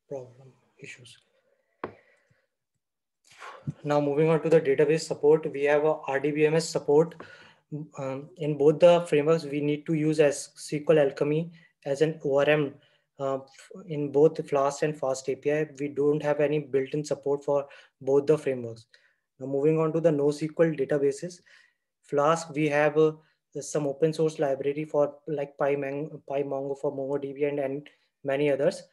problem issues. Now moving on to the database support, we have a RDBMS support. In both the frameworks, we need to use as SQL Alchemy as an ORM in both Flask and Fast API. We don't have any built-in support for both the frameworks. Now moving on to the NoSQL databases, Flask, we have some open source library for like PyMongo for MongoDB and many others.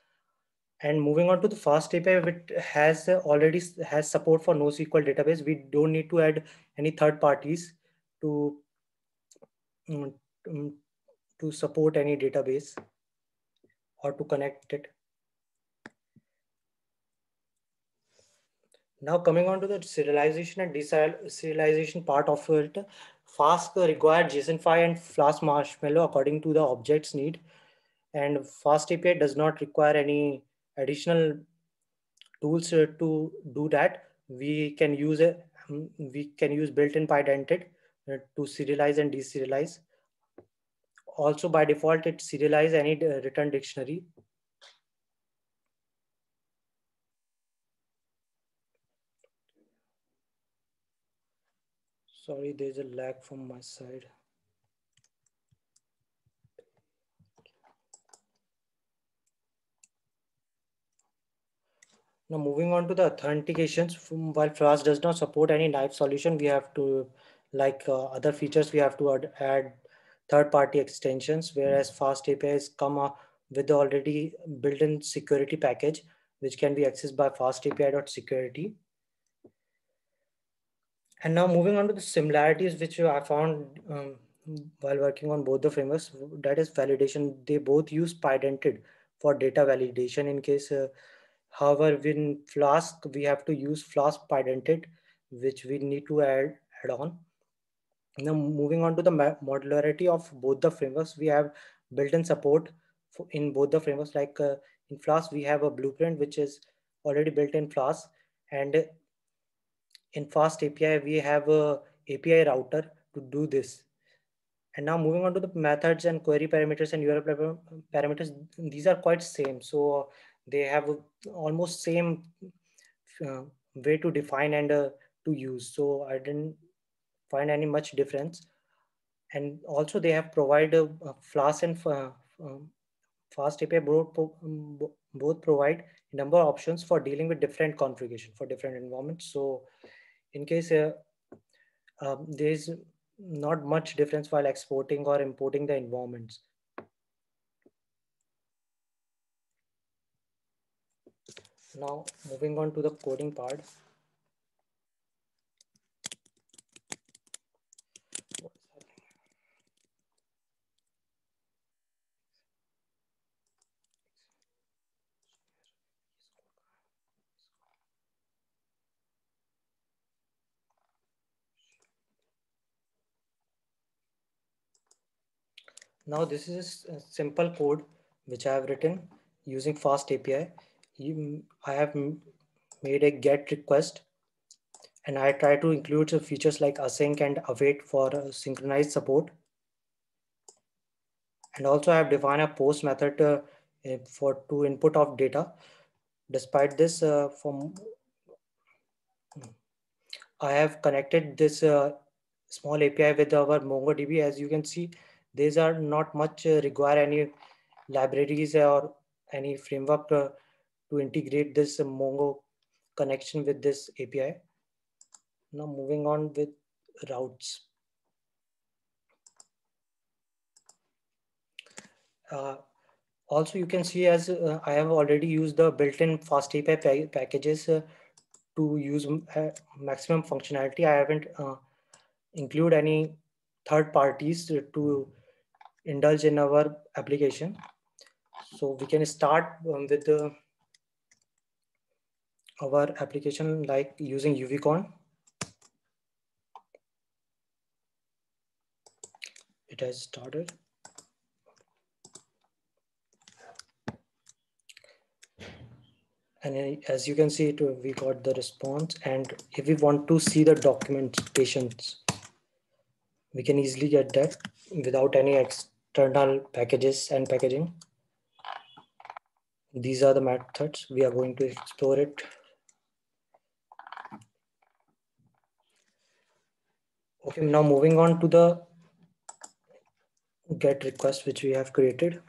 And moving on to the Fast API, which has already has support for NoSQL database. We don't need to add any third parties to um, um, to support any database or to connect it. Now coming on to the serialization and deserialization part of it, Fast required JSON-5 and Flask Marshmallow according to the object's need, and Fast API does not require any additional tools to do that. We can use built-in PyDented to serialize and deserialize. Also by default, it serialize any return dictionary. Sorry, there's a lag from my side. Now moving on to the authentications, while Flask does not support any naive solution, we have to, like other features, we have to add third-party extensions, whereas Fast APIs come with the already built-in security package, which can be accessed by fastapi.security. And now moving on to the similarities, which I found while working on both the frameworks, that is validation. They both use PyDented for data validation in case however, in Flask, we have to use Flask PyDented, which we need to add on. Now, moving on to the modularity of both the frameworks, we have built-in support in both the frameworks. Like in Flask, we have a blueprint, which is already built in Flask. And in Fast API, we have a API router to do this. And now moving on to the methods and query parameters and URL parameters, these are quite same. So they have almost same way to define and to use. So I didn't find any much difference. And also they have provided Flask and Fast API both provide a number of options for dealing with different configuration for different environments. So in case there is not much difference while exporting or importing the environments. Now moving on to the coding part. Now this is a simple code which I have written using Fast API. I have made a GET request and I try to include features like async and await for synchronized support. And also I have defined a post method for to input of data. Despite this, I have connected this small API with our MongoDB. As you can see, these are not much require any libraries or any framework to integrate this Mongo connection with this API. Now moving on with routes. Also, you can see as I have already used the built-in Fast API packages to use maximum functionality. I haven't include any third parties to indulge in our application. So we can start with our application like using UVCon. It has started. And as you can see, we got the response. And if we want to see the documentations, we can easily get that without any external packages and packaging. These are the methods. We are going to explore it. Okay, now moving on to the get request which we have created.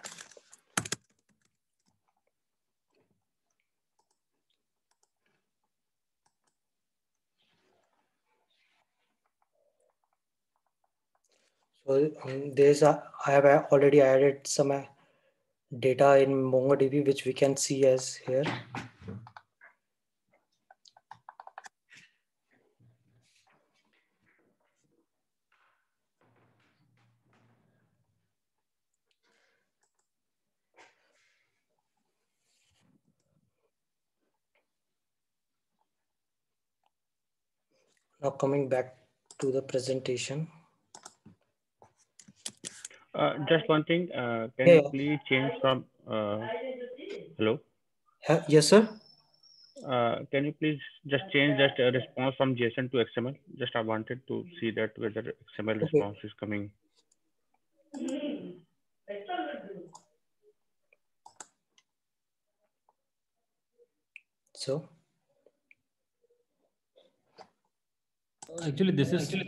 So I have already added some data in MongoDB, which we can see as here. Now coming back to the presentation. Just one thing, can Yeah, you please change from hello? Yes, sir. Can you please just change that response from JSON to XML? Just I wanted to see that whether XML Okay. response is coming. So Actually, this is just for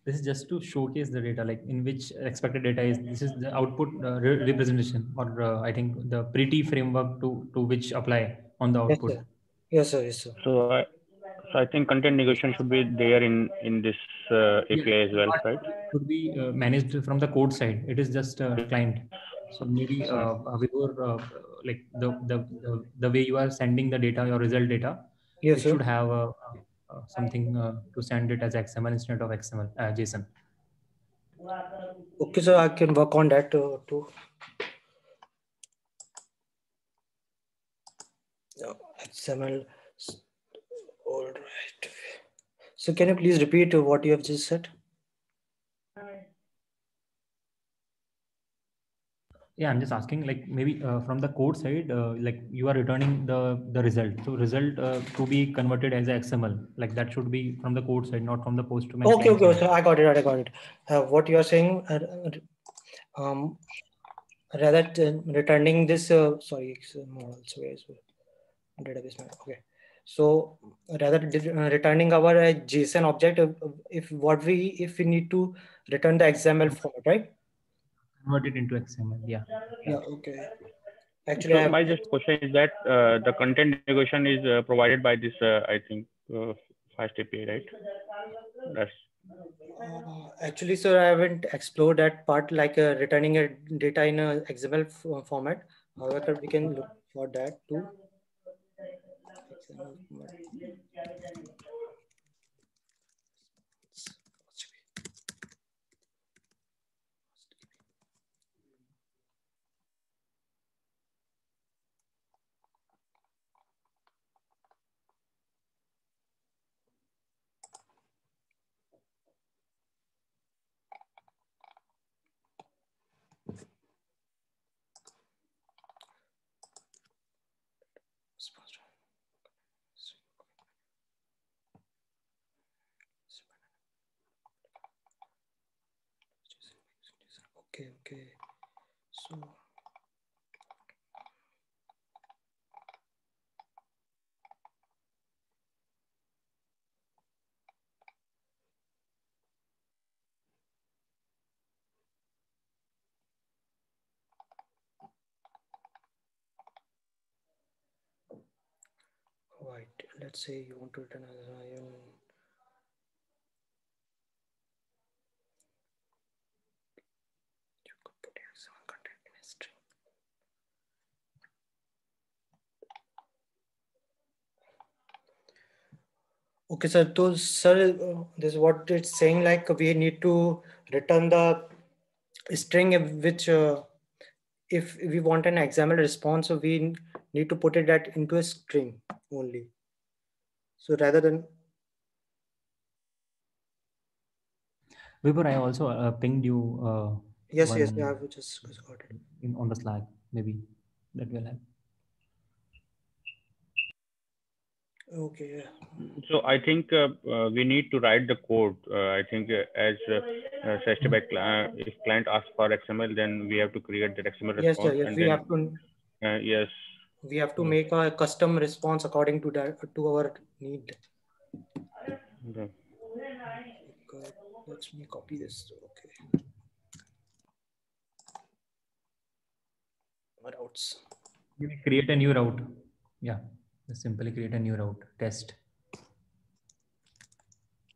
this is just to showcase the data, like in which expected data is. This is the output representation, or I think the pretty framework to which apply on the yes, output. sir. Yes, sir. Yes, sir. So I think content negotiation should be there in this Yeah, API as well, part right? could be managed from the code side. It is just a client. So maybe Hmm. before like the way you are sending the data, your result data, Yes, it sir. should have something to send it as XML instead of XML JSON. Okay, so I can work on that too. XML. All right. So can you please repeat what you have just said? Yeah, I'm just asking, like maybe from the code side, like you are returning the result. So result to be converted as a XML, like that should be from the code side, not from the Postman Okay, client okay. side. So I got it. I got it. What you are saying, rather returning this. Sorry, model. So yes, database model. Okay. So rather returning our JSON object, if we need to return the XML format, right? Convert it into XML. Yeah. Yeah. Okay. Actually, I So have. my just question is that the content negotiation is provided by this I think Fast API, right? That's Actually, sir, I haven't explored that part, like returning a data in a XML format. However, we can look for that too. XML format. Okay, okay. So, right. Let's say you want to return as ion. You could put XML content in a string. Okay, sir. So, sir, this is what it's saying. Like we need to return the string which, if we want an XML response, so we need to put it that into a string only. So rather than Vibhor, I also pinged you yes, yes, one yeah, I just got it. on the Slack. Maybe that will help. Okay. Yeah. So I think we need to write the code. I think as suggested by if client asks for XML, then we have to create that XML Yes, sir. response, Yes, and we then have to. yes, We have to make a custom response according to that, to our need. okay. Let me copy this. Okay. Routes. Create a new route. Yeah, just simply create a new route. Test.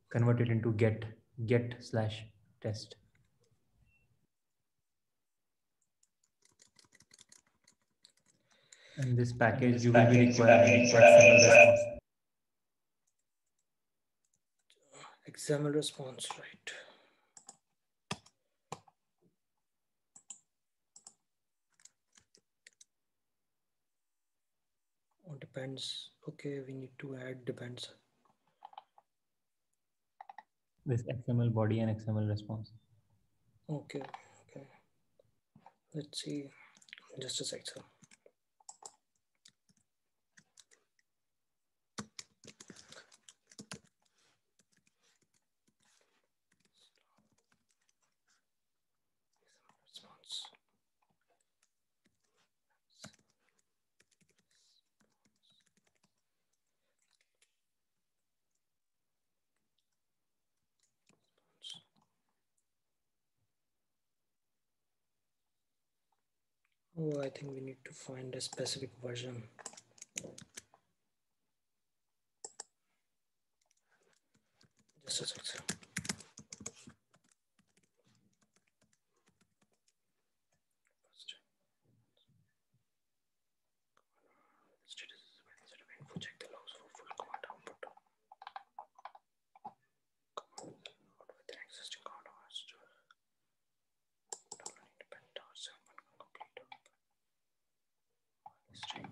Convert it into get/test. And this package you will be requiring XML response. XML response, right? Oh, depends. Okay, we need to add depends. This XML body and XML response. Okay. Okay. Let's see. Just a sec, sir. Response. Oh, I think we need to find a specific version. Just a sec, sir. Check the logs for full command output. Not with an existing command host. Independent host complete history.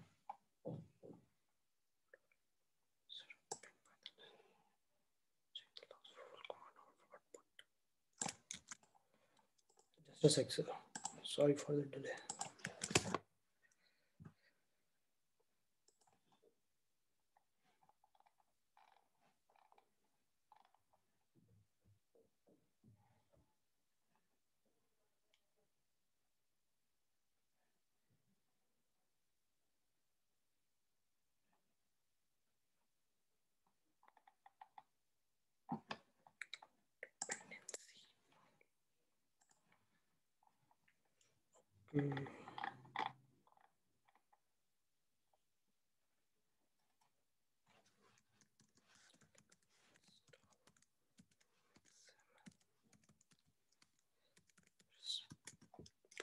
Check the logs for full command output. Just a sec, sir. Sorry for the delay.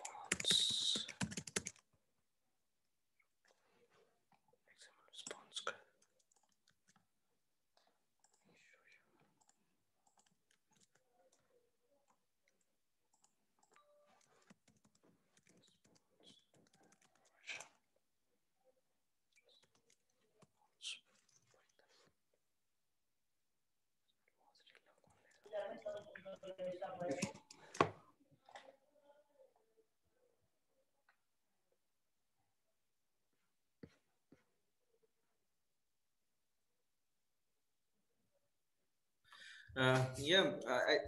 Response. Response.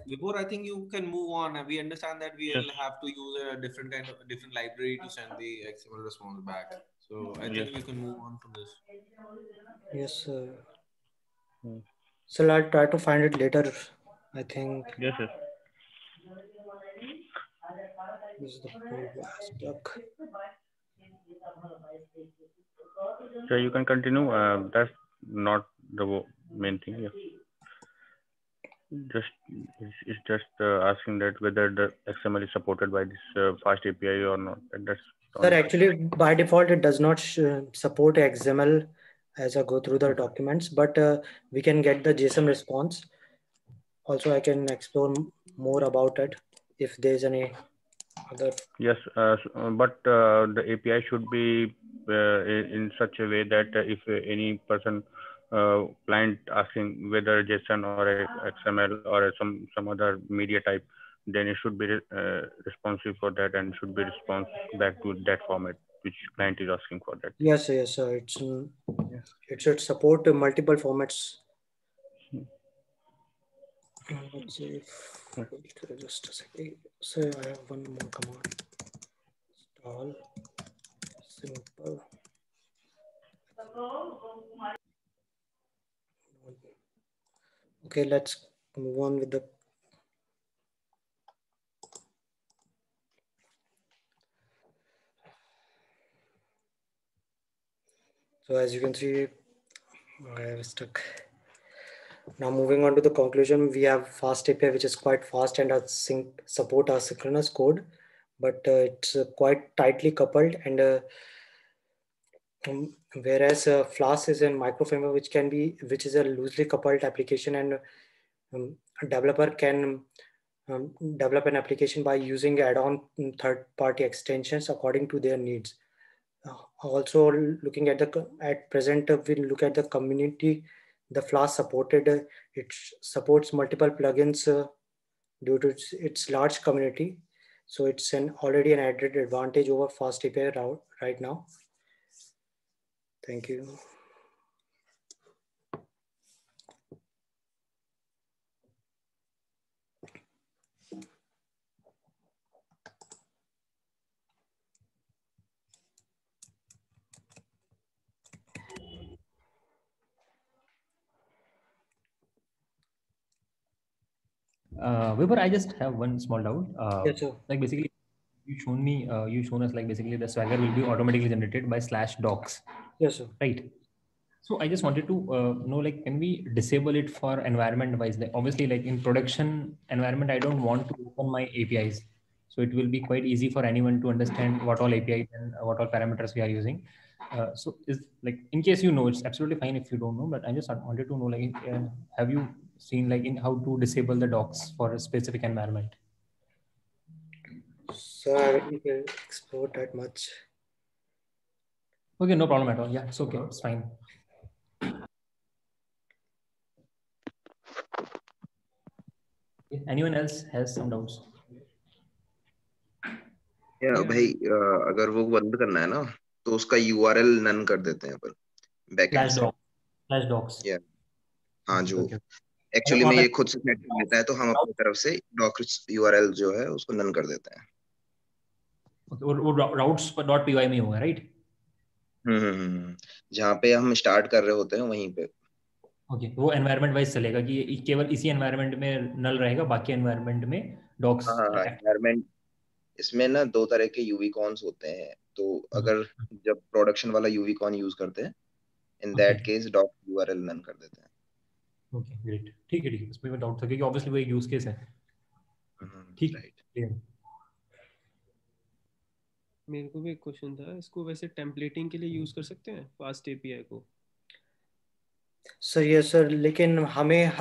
Before I think you can move on. We understand that we Yes. will have to use a different library to send the XML response back. So I think we can move on from this. Yes, sir. So I'll try to find it later. I think. Yes, yes. This is the stuck. So you can continue. That's not the main thing. Yeah. It's just asking that whether the XML is supported by this fast API or not. And that's Sir, actually, by default, it does not support XML as I go through the documents, but we can get the JSON response. Also, I can explore more about it if there's any other. Yes, but the API should be in such a way that if any person client asking whether JSON or XML or some other media type, then it should be responsive for that and should be responsive back to that format which client is asking for that. Yes, yes, sir. It's Yeah. It should support multiple formats. Let's see if, just a second. So I have one more command. Install simple. Okay, let's move on with the. So as you can see, I have stuck. Now moving on to the conclusion, we have Fast API, which is quite fast and support asynchronous code, but it's quite tightly coupled. And whereas Flask is a micro framework, which is a loosely coupled application, and a developer can develop an application by using add-on third-party extensions according to their needs. Also, looking at present, we look at the community. The Flask supported. It supports multiple plugins due to its large community. So it's already an added advantage over Fast API right now. Thank you. Vibhor, I just have one small doubt. Yes, sir. Like basically, you shown us like basically the Swagger will be automatically generated by /docs. Yes, sir. Right. So I just wanted to know, like, can we disable it for environment wise? Like, obviously, like in production environment, I don't want to open my APIs. So it will be quite easy for anyone to understand what all APIs and what all parameters we are using. So is like, in case you know, it's absolutely fine if you don't know, but I just wanted to know, like, have you seen like in how to disable the docs for a specific environment? So I will explore that much. Okay, no problem at all. Yeah, it's okay. It's fine. Anyone else has some doubts? भाई अगर वो बंद करना है ना तो उसका URL none कर देते हैं अपन बैकएंड से /docs. हाँ जो एक्चुअली में ये खुद से सेट कर लेता है तो हम अपनी तरफ से docs URL जो है उसको नन कर देते हैं. वो routes.py में होगा, राइट? जहाँ पे हम स्टार्ट कर रहे होते हैं वहीं पे. ओके, वो एनवायरनमेंट वाइज चलेगा कि केवल इसी एनवायरनमेंट में नल रहेगा, बाकी एनवायरनमेंट में डॉक्स. हाँ एनवायरनमेंट इसमें ना दो तरह के यूवी-कॉन्स होते हैं, तो अगर जब प्रोडक्शन वाला यूवी-कॉन यूज करते हैं in that case doc URL none कर देते हैं. Okay, great. ठीक है, इसमें मैं डाउट था क्योंकि ऑब्वियसली वो एक यूज केस है. ठीक, क्लियर. मेरे को भी एक क्वेश्चन था, इसको वैसे टेम्पलेटिंग के लिए यूज कर सकते हैं फास्ट एपीआई को? सर ये सर, लेकिन हमें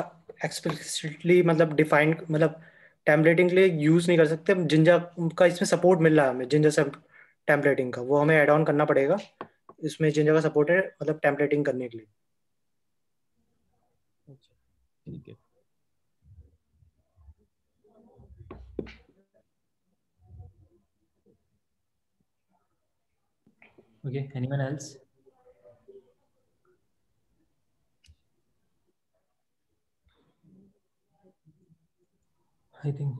एक्सप्लिसिटली मतलब डिफाइन मतलब टेम्पलेटिंग के लिए यूज नहीं कर सकते. जिंजा का इसमें सपोर्ट मिल रहा है हमें, जिंजा से टेम्पलेटिंग का, वो हमें ऐड ऑन करना पड़ेगा. इसमें जिंजा का सपोर्ट है मतलब टेम्पलेटिंग करने के लिए. अच्छा, ठीक है. Okay, anyone else? I think